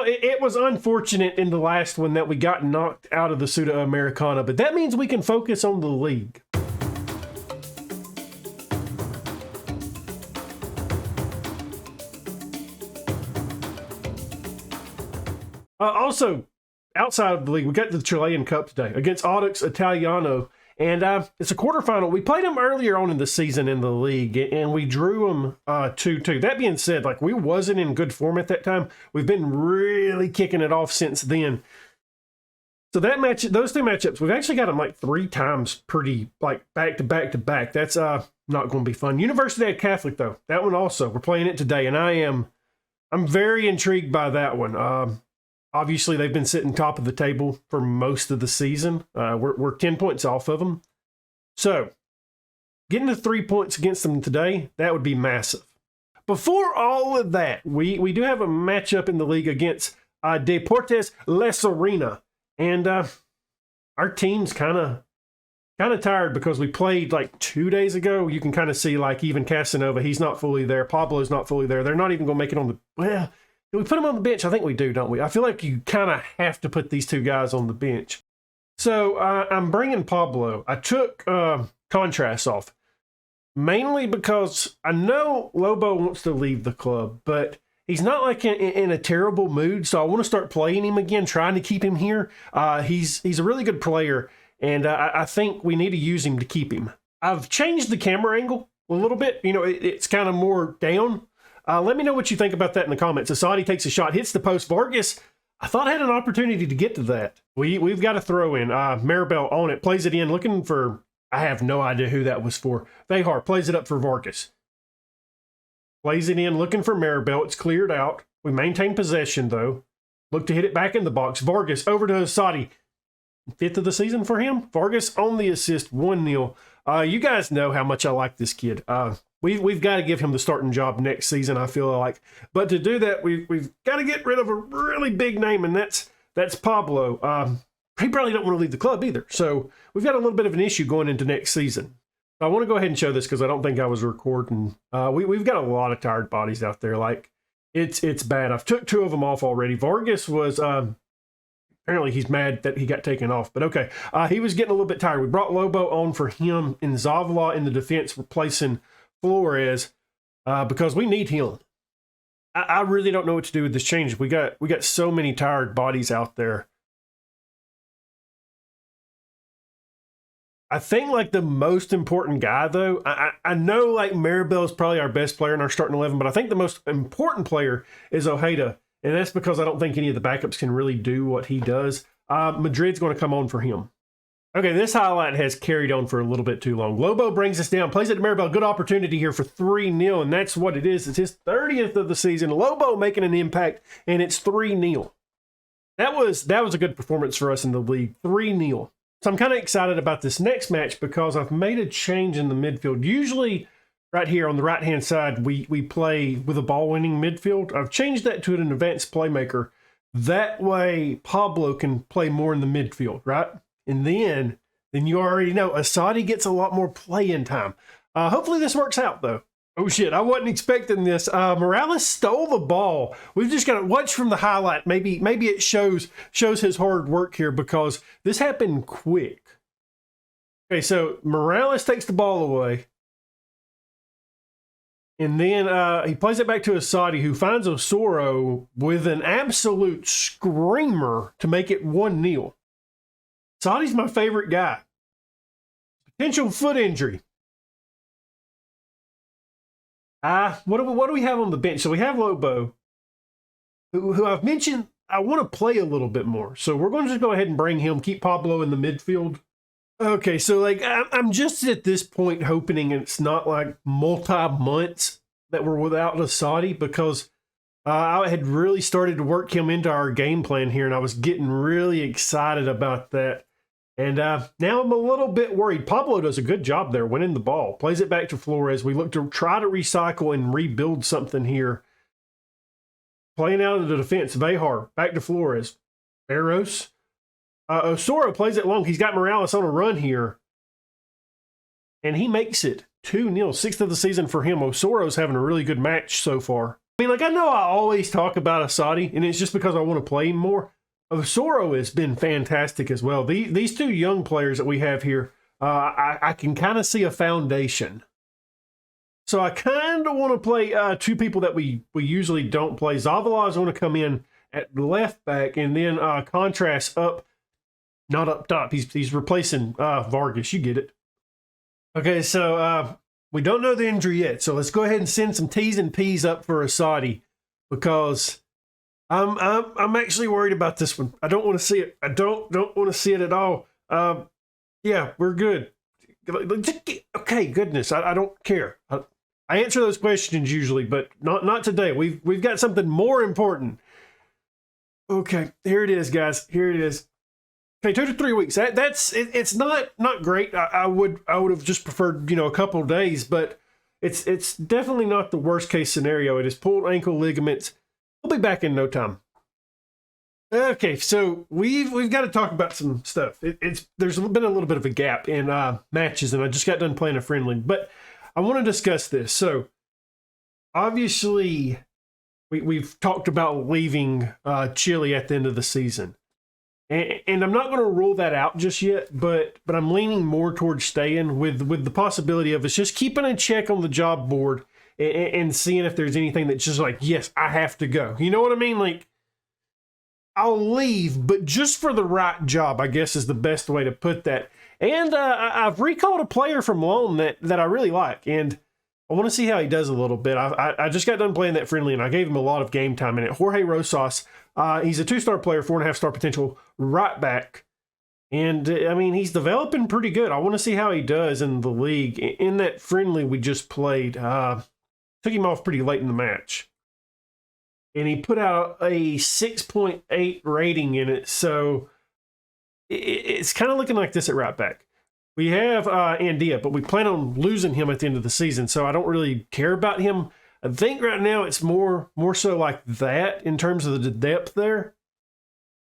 it was unfortunate in the last one that we got knocked out of the Sudamericana, but that means we can focus on the league. Also, outside of the league, we got the Chilean Cup today against Audax Italiano, and it's a quarterfinal. We played them earlier on in the season in the league, and we drew them 2-2. That being said, like, we wasn't in good form at that time. We've been really kicking it off since then. So that match, those two matchups, we've actually got them like 3 times pretty, like, back to back to back. That's not going to be fun. Universidad Catholic, though, that one also, we're playing it today, and I'm very intrigued by that one. Obviously, they've been sitting top of the table for most of the season. We're 10 points off of them. So, getting to 3 points against them today, that would be massive. Before all of that, we do have a matchup in the league against Deportes La Serena. And our team's kind of tired because we played like 2 days ago. You can kind of see, like, even Casanova, he's not fully there. Pablo's not fully there. They're not even going to make it on the... Well, do we put them on the bench? I think we do, don't we? I feel like you kind of have to put these two guys on the bench. So I'm bringing Pablo. I took Contrast off, mainly because I know Lobo wants to leave the club, but he's not like in a terrible mood, so I want to start playing him again, trying to keep him here. He's a really good player, and I think we need to use him to keep him. I've changed the camera angle a little bit. You know, it's kind of more down. Let me know what you think about that in the comments. Asadi takes a shot, hits the post. Vargas, I thought I had an opportunity to get to that. We've got a throw in. Maribel on it, plays it in, looking for, I have no idea who that was for. Vejar plays it up for Vargas. Plays it in, looking for Maribel. It's cleared out. We maintain possession, though. Look to hit it back in the box. Vargas over to Asadi. 5th of the season for him. Vargas on the assist, 1-0. You guys know how much I like this kid. We've got to give him the starting job next season, I feel like. But to do that, we've got to get rid of a really big name, and that's Pablo. He probably don't want to leave the club either. So we've got a little bit of an issue going into next season. I want to go ahead and show this because I don't think I was recording. We've got a lot of tired bodies out there. Like, it's bad. I've took 2 of them off already. Vargas was... apparently he's mad that he got taken off, but okay. He was getting a little bit tired. We brought Lobo on for him and Zavala in the defense, replacing Flores because we need him. I really don't know what to do with this change. We got so many tired bodies out there. I think, like, the most important guy, though, I know, like, Maribel is probably our best player in our starting 11, but I think the most important player is Ojeda. And that's because I don't think any of the backups can really do what he does. Madrid's going to come on for him. Okay, this highlight has carried on for a little bit too long. Lobo brings us down, plays it to Maribel. Good opportunity here for 3-0, and that's what it is. It's his 30th of the season. Lobo making an impact, and it's 3-0. That was a good performance for us in the league, 3-0. So I'm kind of excited about this next match because I've made a change in the midfield. Usually, right here on the right-hand side, we play with a ball-winning midfield. I've changed that to an advanced playmaker. That way, Pablo can play more in the midfield, right? And then you already know, Asadi gets a lot more playing time. Hopefully this works out, though. Oh, shit, I wasn't expecting this. Morales stole the ball. We've just got to watch from the highlight. Maybe it shows his hard work here because this happened quick. Okay, so Morales takes the ball away. And then he plays it back to Asadi, who finds Osoro with an absolute screamer to make it 1-0. Asadi's my favorite guy. Potential foot injury. What do we have on the bench? So we have Lobo, who I've mentioned I want to play a little bit more. So we're going to just go ahead and bring him, keep Pablo in the midfield. Okay, so like I'm just at this point hoping it's not like multi-months that we're without Asadi because I had really started to work him into our game plan here, and I was getting really excited about that. And now I'm a little bit worried. Pablo does a good job there, winning the ball. Plays it back to Flores. We look to try to recycle and rebuild something here. Playing out of the defense, Vejar, back to Flores. Barros. Osoro plays it long. He's got Morales on a run here. And he makes it 2-0. 6th of the season for him. Osoro's having a really good match so far. I mean, like, I know I always talk about Asadi, and it's just because I want to play him more. Osoro has been fantastic as well. These two young players that we have here, I can kind of see a foundation. So I kind of want to play two people that we usually don't play. Zavala is going to come in at left back, and then Contrast up, not up top. He's replacing Vargas. You get it. Okay, so we don't know the injury yet. So let's go ahead and send some T's and P's up for Asadi, because I'm actually worried about this one. I don't want to see it. I don't want to see it at all. Yeah, we're good. Okay, goodness, I don't care. I answer those questions usually, but not today. We've got something more important. Okay, here it is, guys. Here it is. Okay, 2 to 3 weeks. It's not great. I would have just preferred, a couple of days, but it's definitely not the worst case scenario. It is pulled ankle ligaments. We'll be back in no time. Okay, so we've got to talk about some stuff. There's been a little bit of a gap in matches, and I just got done playing a friendly, but I want to discuss this. So obviously we've talked about leaving Chile at the end of the season. And I'm not going to rule that out just yet, but I'm leaning more towards staying with the possibility of us just keeping a check on the job board and seeing if there's anything that's just like, yes, I have to go. You know what I mean? Like, I'll leave, but just for the right job, I guess is the best way to put that. And I've recalled a player from loan that I really like, and I want to see how he does a little bit. I just got done playing that friendly, and I gave him a lot of game time in it. Jorge Rosas, he's a 2-star player, 4.5-star potential right back. And, I mean, he's developing pretty good. I want to see how he does in the league. In that friendly we just played, took him off pretty late in the match. And he put out a 6.8 rating in it, so it's kind of looking like this at right back. We have Andia, but we plan on losing him at the end of the season, so I don't really care about him. I think right now it's more so like that in terms of the depth there.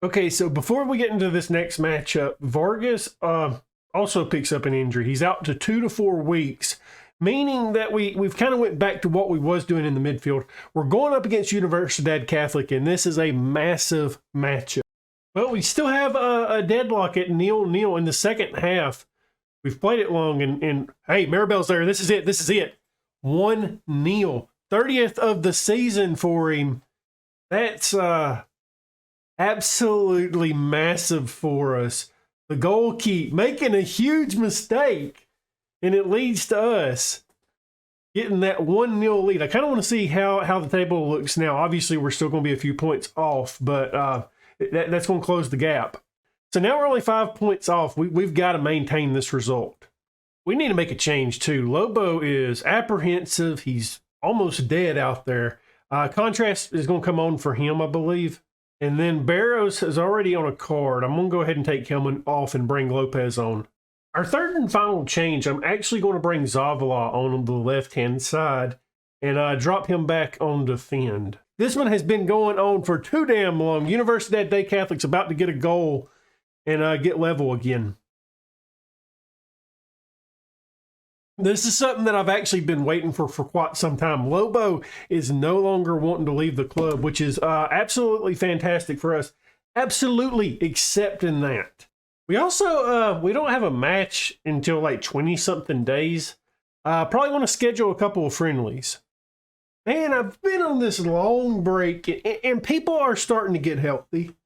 Okay, so before we get into this next matchup, Vargas also picks up an injury. He's out to 2 to 4 weeks, meaning that we've kind of went back to what we was doing in the midfield. We're going up against Universidad Catholic, and this is a massive matchup. Well, we still have a deadlock at 0-0 in the second half. We've played it long, and hey, Maribel's there. This is it. 1-0. 30th of the season for him. That's absolutely massive for us. The goalkeeper making a huge mistake, and it leads to us getting that 1-0 lead. I kind of want to see how the table looks now. Obviously, we're still going to be a few points off, but that's going to close the gap. So now we're only 5 points off. We've got to maintain this result. We need to make a change too. Lobo is apprehensive. He's almost dead out there. Contrast is going to come on for him, I believe. And then Barrows is already on a card. I'm going to go ahead and take him off and bring Lopez on. Our third and final change, I'm actually going to bring Zavala on the left-hand side and drop him back on defend. This one has been going on for too damn long. Universidad Day Catholic's about to get a goal and get level again. This is something that I've actually been waiting for quite some time. Lobo is no longer wanting to leave the club, which is absolutely fantastic for us. Absolutely accepting that. We also, we don't have a match until like 20-something days. Probably want to schedule a couple of friendlies. Man, I've been on this long break, and people are starting to get healthy.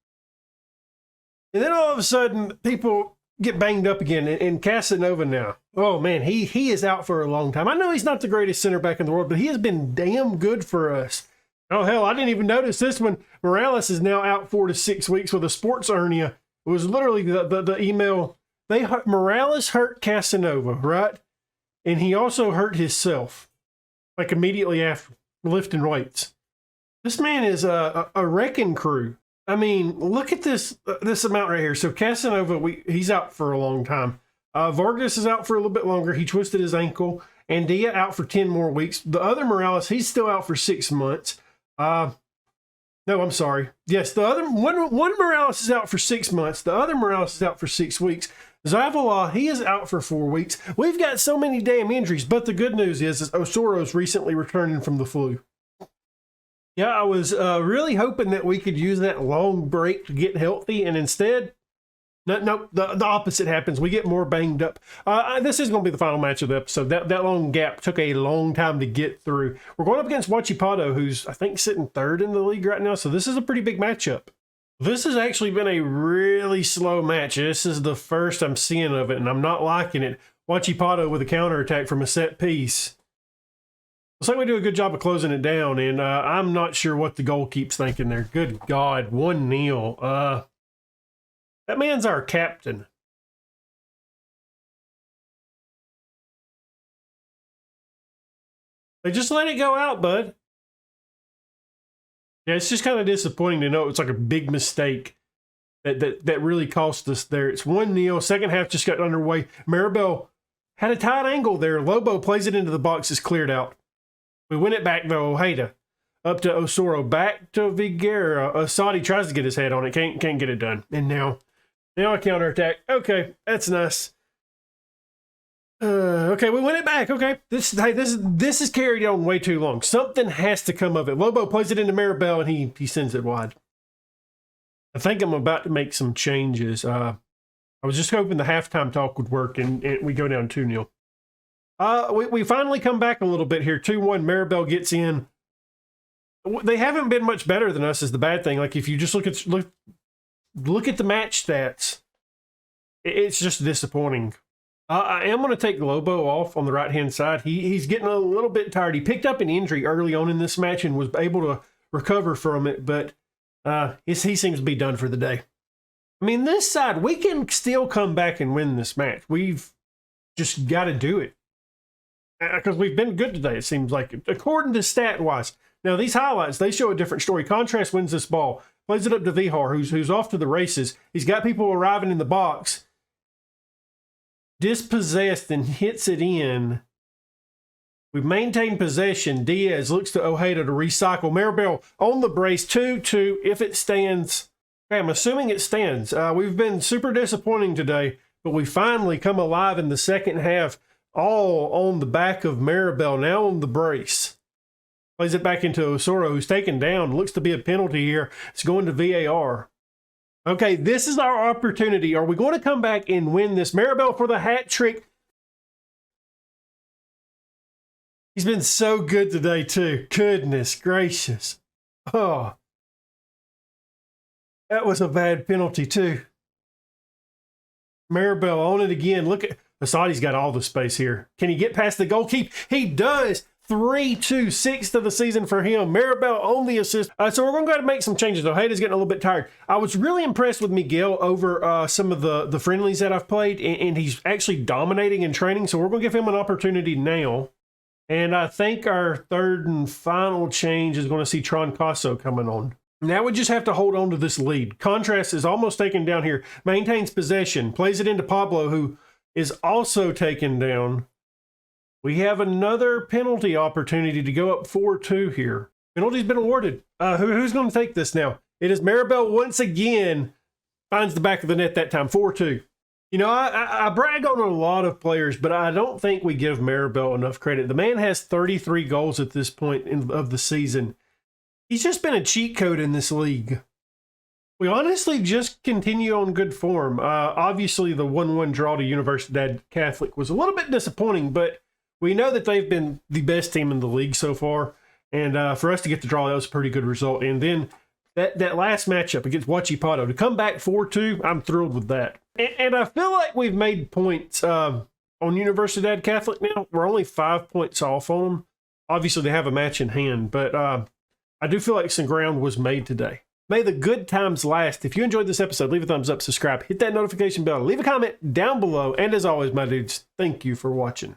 And then all of a sudden, people get banged up again, and Casanova now. Oh, man, he is out for a long time. I know he's not the greatest center back in the world, but he has been damn good for us. Oh, hell, I didn't even notice this one. Morales is now out 4 to 6 weeks with a sports hernia. It was literally the email. Morales hurt Casanova, right? And he also hurt himself, like immediately after lifting weights. This man is a wrecking crew. I mean, look at this amount right here. So Casanova, he's out for a long time. Vargas is out for a little bit longer. He twisted his ankle. Andia out for 10 more weeks. The other Morales, he's still out for 6 months. No, I'm sorry. Yes, the other one Morales is out for 6 months. The other Morales is out for 6 weeks. Zavala, he is out for 4 weeks. We've got so many damn injuries, but the good news is Osoro's recently returning from the flu. Yeah, I was really hoping that we could use that long break to get healthy, and instead, no, the opposite happens. We get more banged up. This is going to be the final match of the episode. That long gap took a long time to get through. We're going up against Huachipato, who's, I think, sitting third in the league right now, so this is a pretty big matchup. This has actually been a really slow match. This is the first I'm seeing of it, and I'm not liking it. Huachipato with a counterattack from a set piece. Looks like we do a good job of closing it down, and I'm not sure what the goalkeeper's thinking there. Good God, 1-0. That man's our captain. They just let it go out, bud. Yeah, it's just kind of disappointing to know it's like a big mistake that really cost us there. It's 1-0. Second half just got underway. Maribel had a tight angle there. Lobo plays it into the box. It's cleared out. We win it back, though. Ojeda up to Osoro. Back to Viguera. Asadi tries to get his head on it. Can't get it done. And now a counterattack. Okay, that's nice. Okay, we win it back. Okay, this is carried on way too long. Something has to come of it. Lobo plays it into Maribel, and he sends it wide. I think I'm about to make some changes. I was just hoping the halftime talk would work, and we go down 2-0. We finally come back a little bit here. 2-1. Maribel gets in. They haven't been much better than us is the bad thing. Like, if you just look at the match stats, it's just disappointing. I am going to take Lobo off on the right-hand side. He's getting a little bit tired. He picked up an injury early on in this match and was able to recover from it, but he seems to be done for the day. I mean, this side, we can still come back and win this match. We've just got to do it. Because we've been good today, it seems like, according to stat-wise. Now, these highlights, they show a different story. Contrast wins this ball. Plays it up to Vihar, who's off to the races. He's got people arriving in the box. Dispossessed and hits it in. We've maintained possession. Diaz looks to Ojeda to recycle. Maribel on the brace. 2-2 if it stands. Okay, I'm assuming it stands. We've been super disappointing today, but we finally come alive in the second half, all on the back of Maribel, now on the brace. Plays it back into Osoro, who's taken down. Looks to be a penalty here. It's going to VAR. Okay, this is our opportunity. Are we going to come back and win this? Maribel for the hat trick. He's been so good today, too. Goodness gracious. Oh. That was a bad penalty, too. Maribel on it again. Look at Asadi's got all the space here. Can he get past the goalkeeper? He does. 3-2, sixth of the season for him. Maribel on the assist. So we're going to go ahead and make some changes. Ojeda's getting a little bit tired. I was really impressed with Miguel over some of the friendlies that I've played, and he's actually dominating in training, so we're going to give him an opportunity now. And I think our third and final change is going to see Troncaso coming on. Now we just have to hold on to this lead. Contrast is almost taken down here. Maintains possession. Plays it into Pablo, who is also taken down. We have another penalty opportunity to go up 4-2 here. Penalty's been awarded. Who's going to take this now? It is Maribel once again. Finds the back of the net that time. 4-2. You know, I brag on a lot of players, but I don't think we give Maribel enough credit. The man has 33 goals at this point of the season. He's just been a cheat code in this league. We honestly just continue on good form. Obviously, the 1-1 draw to Universidad Catholic was a little bit disappointing, but we know that they've been the best team in the league so far. And for us to get the draw, that was a pretty good result. And then that last matchup against Huachipato, to come back 4-2, I'm thrilled with that. And I feel like we've made points on Universidad Catholic now. We're only 5 points off on them. Obviously, they have a match in hand, but I do feel like some ground was made today. May the good times last. If you enjoyed this episode, leave a thumbs up, subscribe, hit that notification bell, leave a comment down below. And as always, my dudes, thank you for watching.